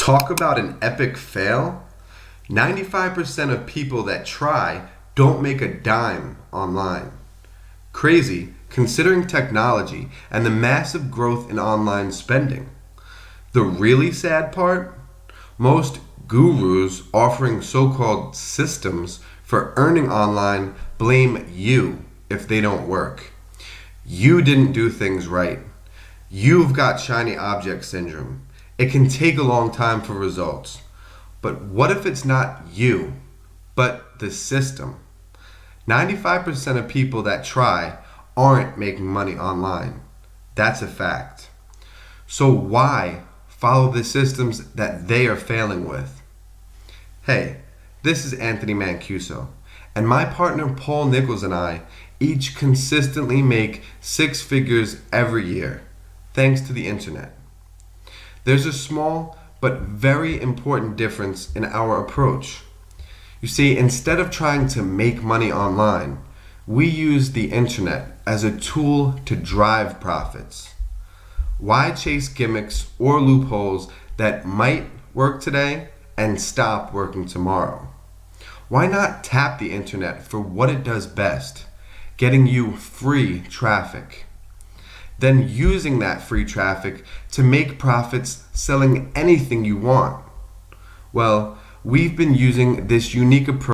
Talk about an epic fail. 95% of people that try don't make a dime online. Crazy, considering technology and the massive growth in online spending. The really sad part? Most gurus offering so-called systems for earning online blame you if they don't work. You didn't do things right. You've got shiny object syndrome. It can take a long time for results. But what if it's not you, but the system? 95% of people that try aren't making money online. That's a fact. So why follow the systems that they are failing with? Hey, this is Anthony Mancuso, and my partner Paul Nichols and I each consistently make 6 figures every year, thanks to the internet. There's a small but very important difference in our approach. You see, instead of trying to make money online, we use the internet as a tool to drive profits. Why chase gimmicks or loopholes that might work today and stop working tomorrow? Why not tap the internet for what it does best, getting you free traffic? Then using that free traffic to make profits selling anything you want. Well, we've been using this unique approach